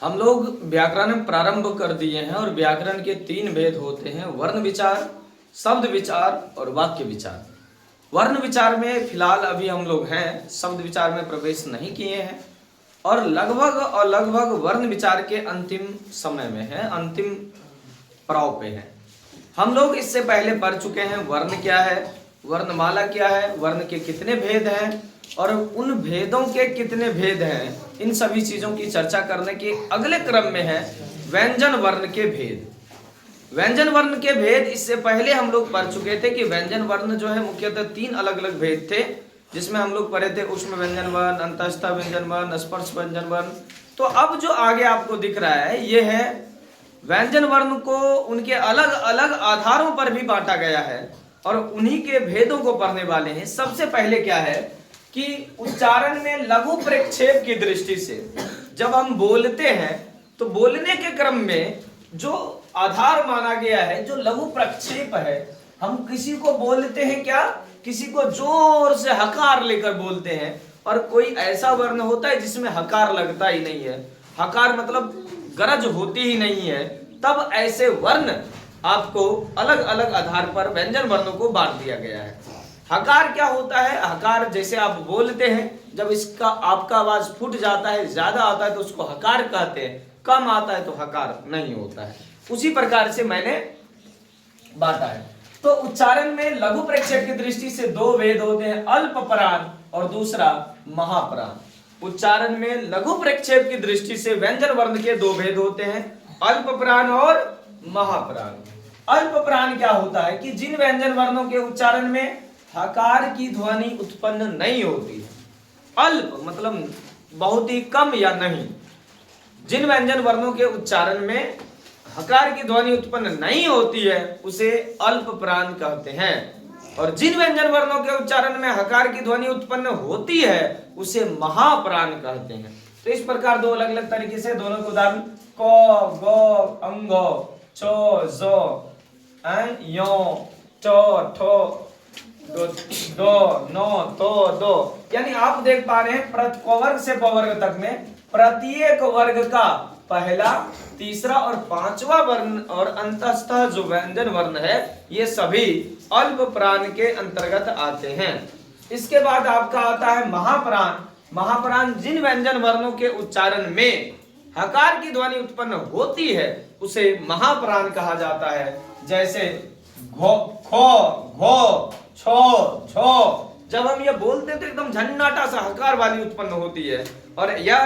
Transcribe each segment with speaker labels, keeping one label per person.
Speaker 1: हम लोग व्याकरण प्रारंभ कर दिए हैं और व्याकरण के 3 भेद होते हैं, वर्ण विचार, शब्द विचार और वाक्य विचार। वर्ण विचार में फिलहाल अभी हम लोग हैं, शब्द विचार में प्रवेश नहीं किए हैं और लगभग वर्ण विचार के अंतिम समय में है, अंतिम पड़ाव पे है। हम लोग इससे पहले पढ़ चुके हैं वर्ण क्या है, वर्णमाला क्या है, वर्ण के कितने भेद हैं और उन भेदों के कितने भेद हैं। इन सभी चीजों की चर्चा करने के अगले क्रम में है व्यंजन वर्ण के भेद। व्यंजन वर्ण के भेद इससे पहले हम लोग पढ़ चुके थे कि व्यंजन वर्ण जो है मुख्यतः 3 अलग अलग भेद थे, जिसमें हम लोग पढ़े थे ऊष्म व्यंजन वर्ण, अंतस्थ व्यंजन वर्ण, स्पर्श व्यंजन वर्ण। तो अब जो आगे आपको दिख रहा है ये है व्यंजन वर्ण को उनके अलग अलग आधारों पर भी बांटा गया है और उन्हीं के भेदों को पढ़ने वाले हैं। सबसे पहले क्या है कि उच्चारण में लघु प्रक्षेप की दृष्टि से जब हम बोलते हैं तो बोलने के क्रम में जो आधार माना गया है, जो लघु प्रक्षेप है, हम किसी को बोलते हैं क्या, किसी को जोर से हकार लेकर बोलते हैं और कोई ऐसा वर्ण होता है जिसमें हकार लगता ही नहीं है, हकार मतलब गरज होती ही नहीं है, तब ऐसे वर्ण आपको अलग अलग आधार पर व्यंजन वर्णों को बांट दिया गया है। हकार क्या होता है, हकार जैसे आप बोलते हैं, जब इसका आपका आवाज फूट जाता है, ज्यादा आता है तो उसको हकार कहते हैं, कम आता है तो हकार नहीं होता है। उसी प्रकार से मैंने बांटा है। तो उच्चारण में लघु प्रक्षेप की दृष्टि से 2 भेद होते हैं, अल्प प्राण और दूसरा महाप्राण। उच्चारण में लघु प्रक्षेप की दृष्टि से व्यंजन वर्ण के 2 भेद होते हैं, अल्प प्राण और महाप्राण। अल्प प्राण क्या होता है कि जिन व्यंजन वर्णों के उच्चारण में हकार की ध्वनि उत्पन्न नहीं होती है, अल्प मतलब बहुत ही कम या नहीं, जिन व्यंजन वर्णों के उच्चारण में हकार की ध्वनि उत्पन्न नहीं होती है उसे अल्प प्राण कहते हैं, और जिन व्यंजन वर्णों के उच्चारण में हकार की ध्वनि उत्पन्न होती है उसे महाप्राण कहते हैं। तो इस प्रकार 2 अलग अलग तरीके से दोनों के उदाहरण क, ग, अंग, चो, जो, यो, टो, ठो, दो, नो, तो, दो, यानी आप देख पा रहे हैं कवर्ग से पवर्ग तक में प्रत्येक वर्ग का पहला, तीसरा और 5वां वर्ण और अंतस्थ जो व्यंजन वर्ण है ये सभी अल्प प्राण के अंतर्गत आते हैं। इसके बाद आपका आता है महाप्राण। महाप्राण जिन व्यंजन वर्णों के उच्चारण में हकार की ध्वनि उत्पन्न होती है उसे महाप्राण कहा जाता है, जैसे घो, खो, घो, छो, छो। जब हम ये बोलते हैं तो एकदम झन्नाटा सा हकार वाली उत्पन्न होती है और यह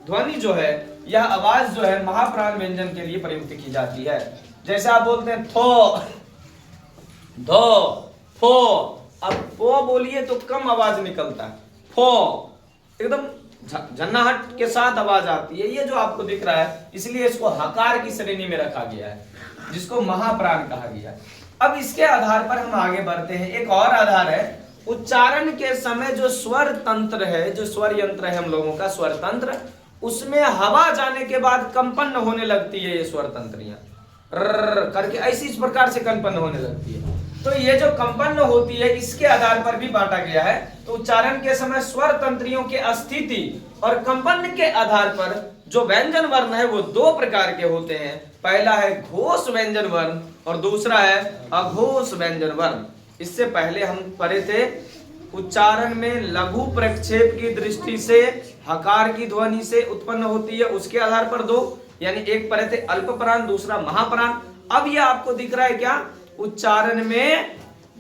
Speaker 1: ध्वनि जो है, यह आवाज जो है महाप्राण व्यंजन के लिए प्रयुक्त की जाती है। जैसे आप बोलते हैं थो, धो, फो, अब फो बोलिए तो कम आवाज निकलता है, फो एकदम झन्नाहट के साथ आवाज आती है। ये जो आपको दिख रहा है इसलिए इसको हकार की श्रेणी में रखा गया है, जिसको महाप्राण कहा गया है। अब इसके आधार पर हम आगे बढ़ते हैं। एक और आधार है उच्चारण के समय जो स्वर तंत्र है, जो स्वर यंत्र है हम लोगों का स्वर तंत्र, उसमें हवा जाने के बाद कंपन होने लगती है। ये स्वर तंत्रियां करके ऐसी इस प्रकार से कंपन होने लगती है। तो ये जो कंपन होती है इसके आधार पर भी बांटा गया है। तो उच्चारण के समय स्वर तंत्रियों के स्थिति और कंपन के आधार पर जो व्यंजन वर्ण है वो 2 प्रकार के होते हैं। पहला है घोष व्यंजन वर्ण और दूसरा है अघोष व्यंजन वर्ण। इससे पहले हम पढ़े थे उच्चारण में लघु प्रक्षेप की दृष्टि से हकार की ध्वनि से उत्पन्न होती है, उसके आधार पर 2, यानी एक पढ़े थे अल्प प्राण, दूसरा महाप्राण। अब यह आपको दिख रहा है क्या, उच्चारण में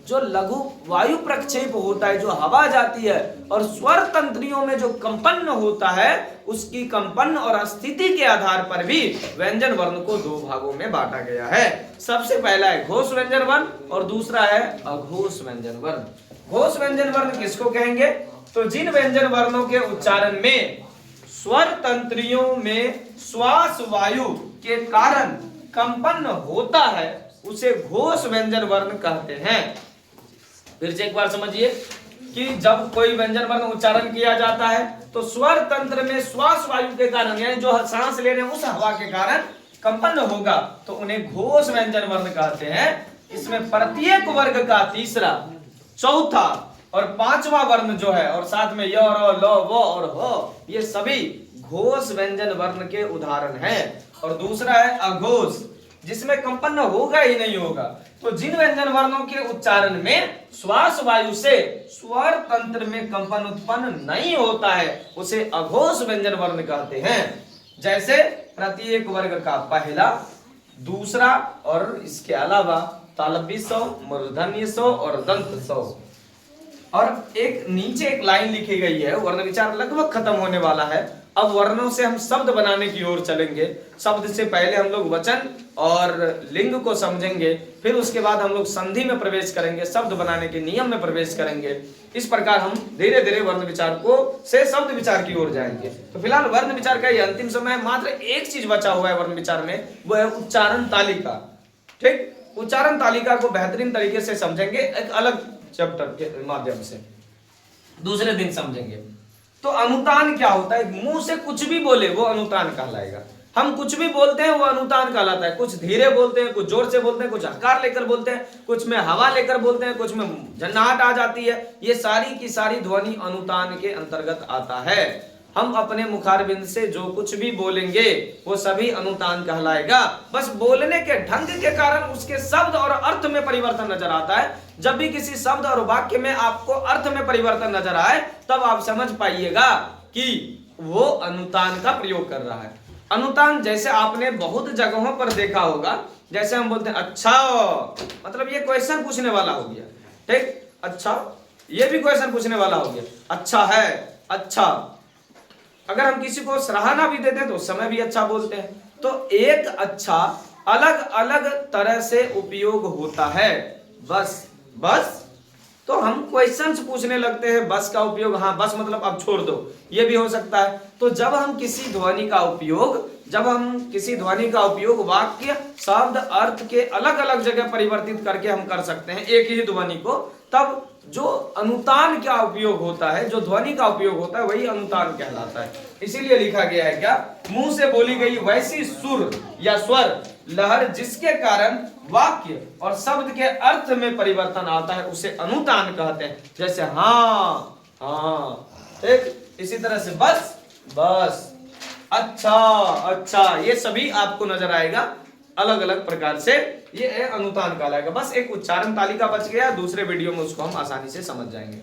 Speaker 1: जो लघु वायु प्रक्षेप होता है, जो हवा जाती है, और स्वर तंत्रियों में जो कंपन होता है उसकी कंपन और स्थिति के आधार पर भी व्यंजन वर्ण को 2 भागों में बांटा गया है। सबसे पहला है घोष व्यंजन वर्ण और दूसरा है अघोष व्यंजन वर्ण। घोष व्यंजन वर्ण किसको कहेंगे, तो जिन व्यंजन वर्णों के उच्चारण में स्वर तंत्रियों में श्वास वायु के कारण कंपन होता है उसे घोष व्यंजन वर्ण कहते हैं। फिर से एक बार समझिए कि जब कोई व्यंजन वर्ण उच्चारण किया जाता है तो स्वर तंत्र में श्वास वायु के कारण, यानी जो सांस ले रहे हैं उस हवा के कारण कंपन होगा तो उन्हें घोष व्यंजन वर्ण कहते हैं। इसमें प्रत्येक वर्ग का तीसरा, चौथा और 5वां वर्ण जो है और साथ में य, र, ल, व और ह, ये सभी घोष व्यंजन वर्ण के उदाहरण है, और दूसरा है अघोष जिसमें कंपन होगा ही नहीं होगा। तो जिन व्यंजन वर्णों के उच्चारण में श्वास वायु से स्वर तंत्र में कंपन उत्पन्न नहीं होता है उसे अघोष व्यंजन वर्ण कहते हैं। जैसे प्रत्येक वर्ग का पहला, दूसरा और इसके अलावा तालव्य स्व, मूर्धन्य स्व और दंत स्व। और एक नीचे एक लाइन लिखी गई है, वर्ण विचार लगभग खत्म होने वाला है। अब वर्णों से हम शब्द बनाने की ओर चलेंगे। शब्द से पहले हम लोग वचन और लिंग को समझेंगे, फिर उसके बाद हम लोग संधि में प्रवेश करेंगे, शब्द बनाने के नियम में प्रवेश करेंगे। इस प्रकार हम धीरे धीरे वर्ण विचार को से शब्द विचार की ओर जाएंगे। तो फिलहाल वर्ण विचार का ये अंतिम समय, मात्र एक चीज बचा हुआ है वर्ण विचार में, वो है उच्चारण तालिका। ठीक, उच्चारण तालिका को बेहतरीन तरीके से समझेंगे, एक अलग चैप्टर के माध्यम से दूसरे दिन समझेंगे। तो अनुतान क्या होता है? मुंह से कुछ भी बोले वो अनुतान कहलाएगा। हम कुछ भी बोलते हैं वो अनुतान कहलाता है। कुछ धीरे बोलते हैं, कुछ जोर से बोलते हैं, कुछ हकार लेकर बोलते हैं, कुछ में हवा लेकर बोलते हैं, कुछ में झन्नाहट आ जाती है। ये सारी की सारी ध्वनि अनुतान के अंतर्गत आता है। हम अपने मुखारबिंद से जो कुछ भी बोलेंगे वो सभी अनुतान कहलाएगा। बस बोलने के ढंग के कारण उसके शब्द और अर्थ में परिवर्तन नजर आता है। जब भी किसी शब्द और वाक्य में आपको अर्थ में परिवर्तन नजर आए तब आप समझ पाइएगा कि वो अनुतान का प्रयोग कर रहा है। अनुतान जैसे आपने बहुत जगहों पर देखा होगा, जैसे हम बोलते हैं अच्छा, मतलब ये क्वेश्चन पूछने वाला हो गया। ठीक, अच्छा, ये भी क्वेश्चन पूछने वाला हो गया। अच्छा है, अच्छा। अगर हम किसी को सराहना भी देते हैं तो उस समय भी अच्छा बोलते हैं। तो एक अच्छा अलग अलग तरह से उपयोग होता है। बस तो हम क्वेश्चंस पूछने लगते हैं, बस का उपयोग, हाँ बस मतलब अब छोड़ दो, ये भी हो सकता है। तो जब हम किसी ध्वनि का उपयोग वाक्य, शब्द, अर्थ के अलग अलग जगह परिवर्तित करके हम कर सकते हैं एक ही ध्वनि को, तब जो अनुतान का उपयोग होता है, जो ध्वनि का उपयोग होता है, वही अनुतान कहलाता है। इसीलिए लिखा गया है क्या? मुंह से बोली गई वैसी सुर या स्वर लहर जिसके कारण वाक्य और शब्द के अर्थ में परिवर्तन आता है उसे अनुतान कहते हैं। जैसे हाँ, हाँ, ठीक। इसी तरह से बस, अच्छा, अच्छा, ये सभी आपको नजर आएगा अलग अलग प्रकार से। ये अनुतान कहलाएगा। बस एक उच्चारण तालिका बच गया, दूसरे वीडियो में उसको हम आसानी से समझ जाएंगे।